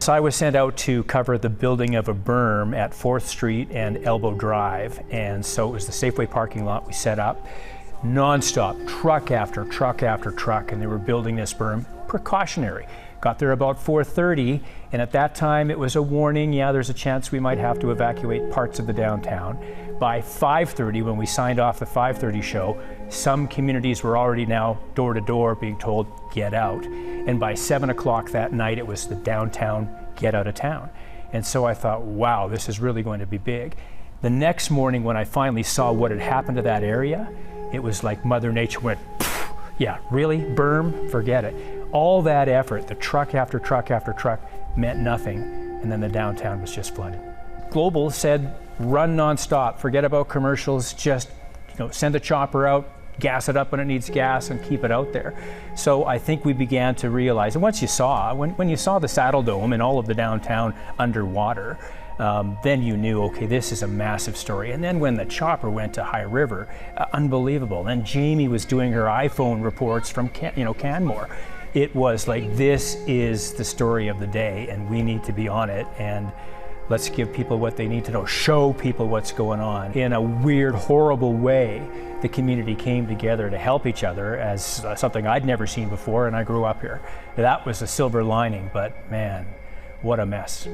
So I was sent out to cover the building of a berm at 4th Street and Elbow Drive. And so it was the Safeway parking lot we set up, non-stop, truck after truck after truck, and they were building this berm, precautionary. Got there about 4:30, and at that time it was a warning, yeah, there's a chance we might have to evacuate parts of the downtown. By 5:30, when we signed off the 5:30 show, some communities were already now door to door being told, get out. And by 7 o'clock that night, it was the downtown, get out of town. And so I thought, wow, this is really going to be big. The next morning, when I finally saw what had happened to that area, it was like Mother Nature went, yeah, really, berm, forget it. All that effort, the truck after truck after truck, meant nothing, and then the downtown was just flooded. Global said, run nonstop, forget about commercials, just send a chopper out, gas it up when it needs gas, and keep it out there. So I think we began to realize, and once you saw, when you saw the Saddle Dome and all of the downtown underwater, then you knew, okay, this is a massive story. And then when the chopper went to High River, unbelievable. Then Jamie was doing her iPhone reports from Canmore. It was like, this is the story of the day, and we need to be on it, and let's give people what they need to know, show people what's going on. In a weird, horrible way, the community came together to help each other as something I'd never seen before, and I grew up here. That was a silver lining, but man, what a mess.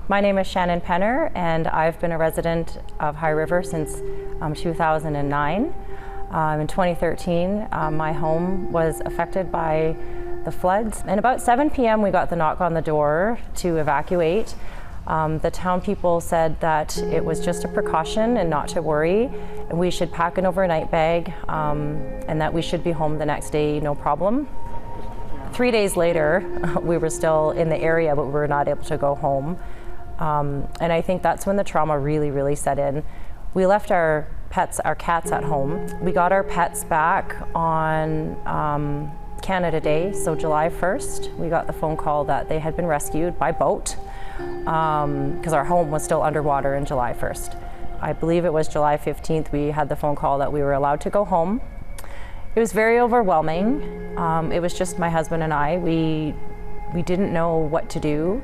My name is Shannon Penner, and I've been a resident of High River since 2009. In 2013, my home was affected by the floods. And about 7 p.m. we got the knock on the door to evacuate. The town people said that it was just a precaution and not to worry, and we should pack an overnight bag, and that we should be home the next day, no problem. 3 days later, we were still in the area, but we were not able to go home. And I think that's when the trauma really, really set in. We left our pets, our cats at home. We got our pets back on Canada Day, so July 1st. We got the phone call that they had been rescued by boat, because our home was still underwater on July 1st. I believe it was July 15th we had the phone call that we were allowed to go home. It was very overwhelming. It was just my husband and I. We didn't know what to do.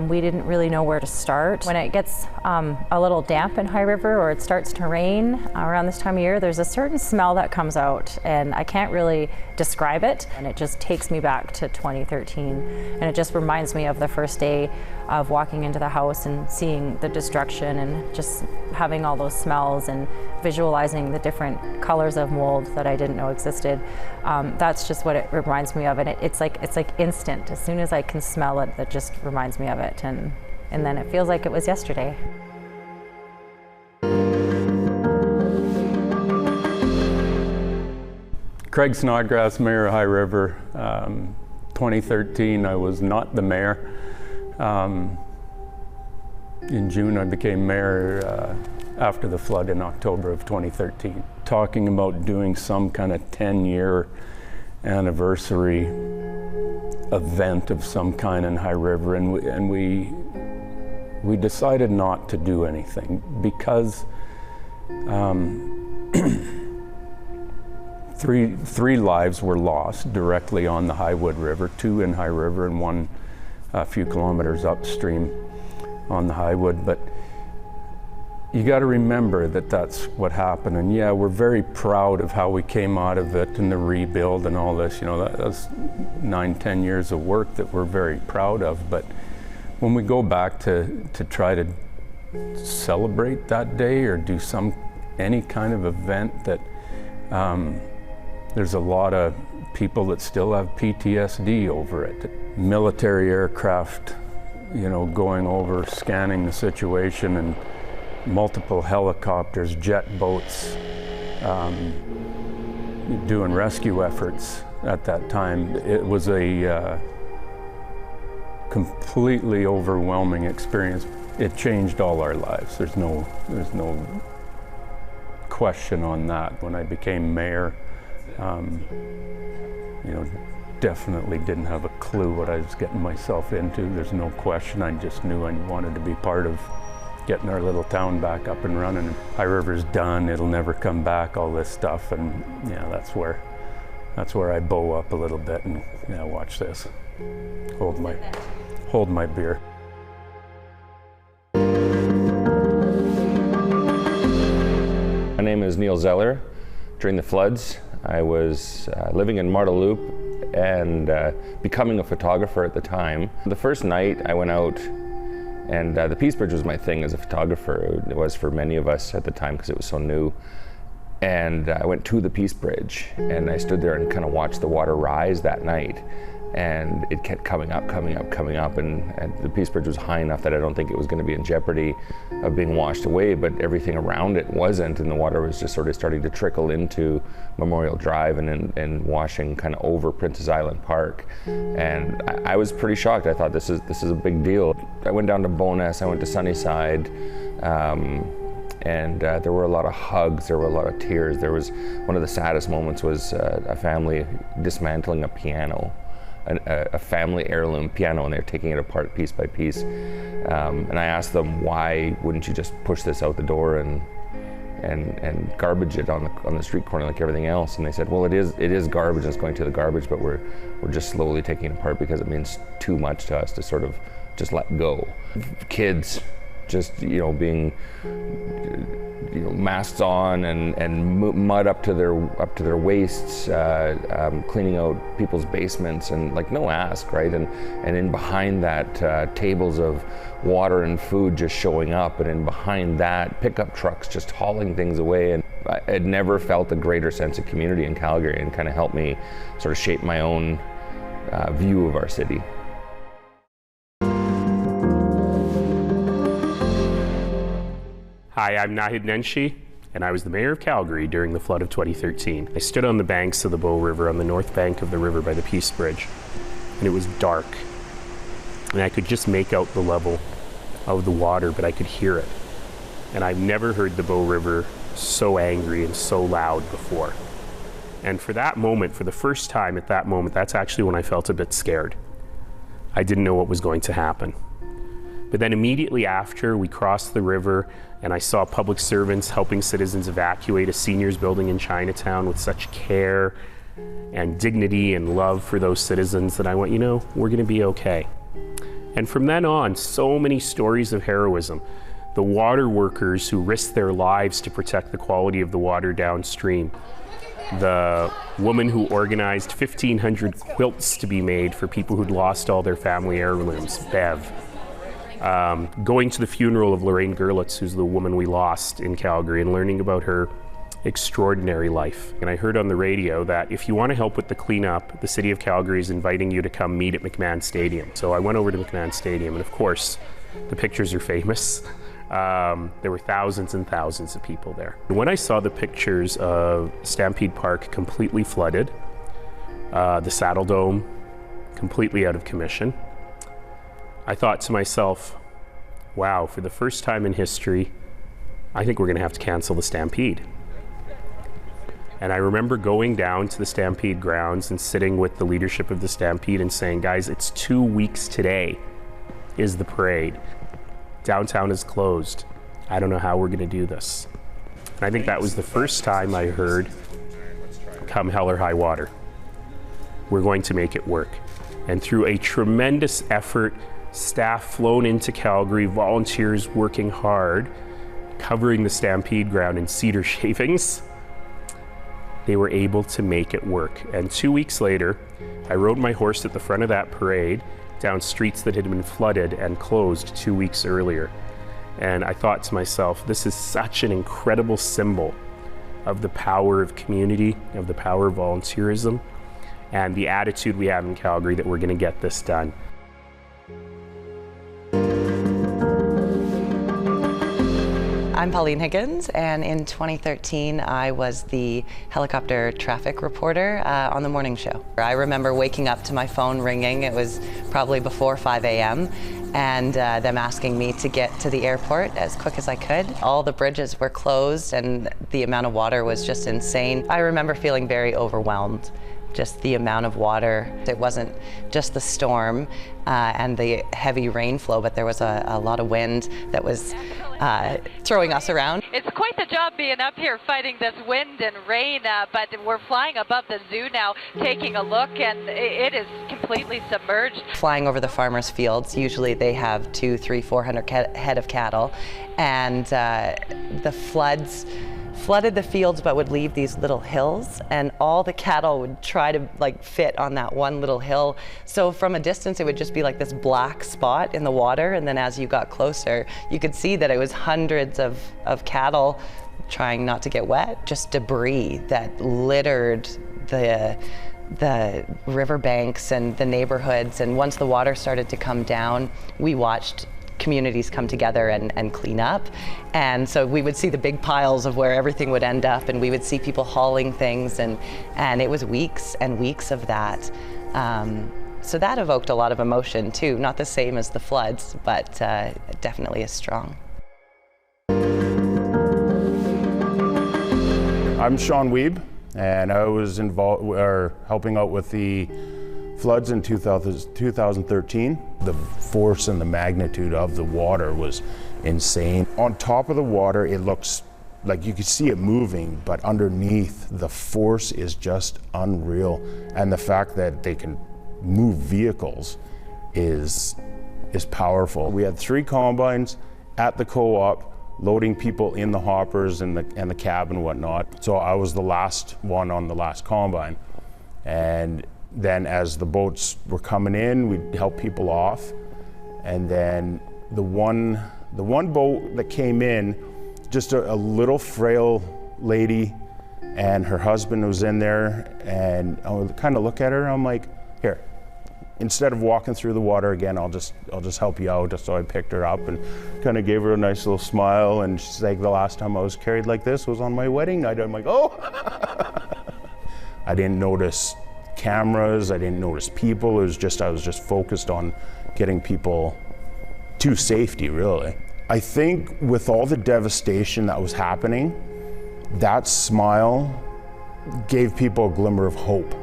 We didn't really know where to start. When it gets a little damp in High River, or it starts to rain around this time of year, there's a certain smell that comes out, and I can't really describe it, and it just takes me back to 2013. And it just reminds me of the first day of walking into the house and seeing the destruction, and just having all those smells and visualizing the different colors of mold that I didn't know existed. That's just what it reminds me of, and it's like instant. As soon as I can smell it, that just reminds me of it, and then it feels like it was yesterday. Craig Snodgrass, Mayor of High River. 2013, I was not the mayor. In June, I became mayor after the flood in October of 2013. Talking about doing some kind of 10-year anniversary event of some kind in High River, and we decided not to do anything because three lives were lost directly on the Highwood River, 2 in High River and 1 a few kilometers upstream on the Highwood. But you got to remember that that's what happened, and yeah, we're very proud of how we came out of it and the rebuild and all this. That's 9-10 years of work that we're very proud of. But when we go back to try to celebrate that day or do any kind of event, that there's a lot of people that still have PTSD over it. Military aircraft, going over, scanning the situation, and multiple helicopters, jet boats, doing rescue efforts at that time. It was a completely overwhelming experience. It changed all our lives. There's no question on that. When I became mayor, definitely didn't have a clue what I was getting myself into. There's no question. I just knew I wanted to be part of getting our little town back up and running. High River's done, it'll never come back, all this stuff, and yeah, that's where I bow up a little bit and yeah, watch this. Hold my beer. My name is Neil Zeller. During the floods, I was living in Marda Loop and becoming a photographer at the time. The first night I went out, and the Peace Bridge was my thing as a photographer. It was for many of us at the time because it was so new. And I went to the Peace Bridge and I stood there and kind of watched the water rise that night. And it kept coming up, and the Peace Bridge was high enough that I don't think it was going to be in jeopardy of being washed away, but everything around it wasn't, and the water was just sort of starting to trickle into Memorial Drive and washing kind of over Princess Island Park. And I was pretty shocked. I thought this is a big deal. I went down to Bowness, I went to Sunnyside, and there were a lot of hugs, there were a lot of tears. There was, one of the saddest moments was a family dismantling a piano. A family heirloom piano, and they're taking it apart piece by piece. And I asked them, why wouldn't you just push this out the door and garbage it on the street corner like everything else? And they said, well, it is garbage, it's going to the garbage, but we're just slowly taking it apart because it means too much to us to sort of just let go. Kids just, being, masks on and mud up to their waists, cleaning out people's basements, and like no ask, right? And in behind that, tables of water and food just showing up, and in behind that, pickup trucks just hauling things away. And I had never felt a greater sense of community in Calgary, and kind of helped me sort of shape my own view of our city. Hi, I'm Naheed Nenshi, and I was the mayor of Calgary during the flood of 2013. I stood on the banks of the Bow River on the north bank of the river by the Peace Bridge, and it was dark. And I could just make out the level of the water, but I could hear it. And I've never heard the Bow River so angry and so loud before. And for that moment, for the first time at that moment, that's actually when I felt a bit scared. I didn't know what was going to happen. But then immediately after, we crossed the river, and I saw public servants helping citizens evacuate a seniors building in Chinatown with such care and dignity and love for those citizens that I went, we're gonna be okay. And from then on, so many stories of heroism. The water workers who risked their lives to protect the quality of the water downstream. The woman who organized 1,500 quilts to be made for people who'd lost all their family heirlooms, Bev. Going to the funeral of Lorraine Gerlitz, who's the woman we lost in Calgary, and learning about her extraordinary life. And I heard on the radio that if you want to help with the cleanup, the city of Calgary is inviting you to come meet at McMahon Stadium. So I went over to McMahon Stadium, and of course, the pictures are famous. There were thousands and thousands of people there. When I saw the pictures of Stampede Park completely flooded, the Saddle Dome completely out of commission, I thought to myself, wow, for the first time in history, I think we're going to have to cancel the Stampede. And I remember going down to the Stampede grounds and sitting with the leadership of the Stampede and saying, guys, it's 2 weeks today is the parade. Downtown is closed. I don't know how we're going to do this. And I think that was the first time I heard, come hell or high water, we're going to make it work. And through a tremendous effort, staff flown into Calgary, volunteers working hard, covering the Stampede ground in cedar shavings, they were able to make it work. And 2 weeks later, I rode my horse at the front of that parade down streets that had been flooded and closed 2 weeks earlier. And I thought to myself, this is such an incredible symbol of the power of community, of the power of volunteerism, and the attitude we have in Calgary that we're going to get this done. I'm Pauline Higgins, and in 2013 I was the helicopter traffic reporter on the morning show. I remember waking up to my phone ringing. It was probably before 5 a.m. and them asking me to get to the airport as quick as I could. All the bridges were closed and the amount of water was just insane. I remember feeling very overwhelmed just the amount of water. It wasn't just the storm and the heavy rain flow, but there was a lot of wind that was throwing us around. It's quite the job being up here fighting this wind and rain, but we're flying above the zoo now, taking a look, and it is completely submerged. Flying over the farmers' fields, usually they have 200, 300, 400 head of cattle, and the floods flooded the fields but would leave these little hills, and all the cattle would try to fit on that one little hill. So from a distance it would just be like this black spot in the water, and then as you got closer you could see that it was hundreds of cattle trying not to get wet. Just debris that littered the riverbanks and the neighborhoods, and once the water started to come down, we watched communities come together and clean up. And so we would see the big piles of where everything would end up, and we would see people hauling things, and it was weeks and weeks of that. So that evoked a lot of emotion too, not the same as the floods, but definitely as strong. I'm Shawn Wiebe, and I was helping out with the floods in 2013. The force and the magnitude of the water was insane. On top of the water, it looks like you could see it moving, but underneath, the force is just unreal. And the fact that they can move vehicles is powerful. We had 3 combines at the co-op, loading people in the hoppers and the cab and whatnot. So I was the last one on the last combine. And then as the boats were coming in, we'd help people off. And then the one boat that came in, just a little frail lady, and her husband was in there, and I would kind of look at her and I'm like, here, instead of walking through the water again, I'll just help you out. So I picked her up and kind of gave her a nice little smile, and she's like, the last time I was carried like this was on my wedding night. I'm like, oh! I didn't notice cameras, I didn't notice people. It was just, I was just focused on getting people to safety, really. I think with all the devastation that was happening, that smile gave people a glimmer of hope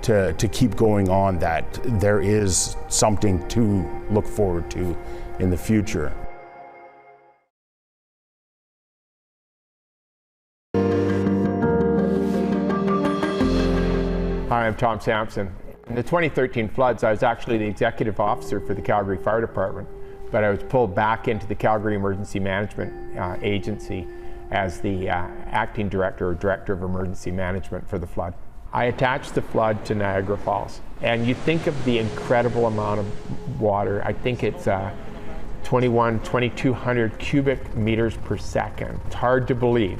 to keep going on, that there is something to look forward to in the future. Hi, I'm Tom Sampson. In the 2013 floods, I was actually the executive officer for the Calgary Fire Department, but I was pulled back into the Calgary Emergency Management Agency as the acting director or director of emergency management for the flood. I attached the flood to Niagara Falls, and you think of the incredible amount of water. I think it's 2,200 cubic meters per second. It's hard to believe.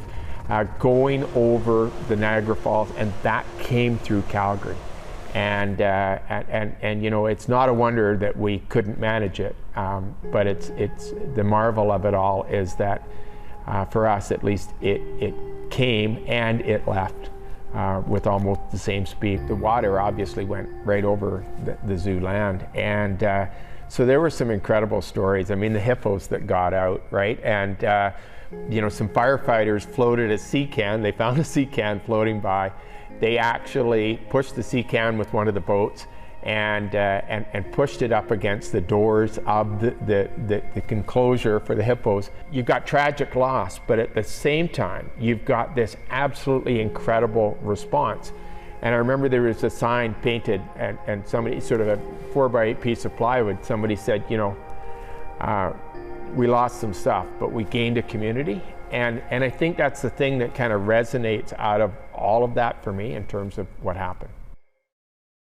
Going over the Niagara Falls, and that came through Calgary. And you know, it's not a wonder that we couldn't manage it, but it's the marvel of it all is that for us at least it came and it left with almost the same speed. The water obviously went right over the zoo land, and so there were some incredible stories. I mean, the hippos that got out, right? And you know, some firefighters floated a sea can. They found a sea can floating by. They actually pushed the sea can with one of the boats and pushed it up against the doors of the enclosure for the hippos. You've got tragic loss, but at the same time, you've got this absolutely incredible response. And I remember there was a sign painted, and somebody, sort of a 4x8 piece of plywood, somebody said, you know, we lost some stuff, but we gained a community. And I think that's the thing that kind of resonates out of all of that for me in terms of what happened.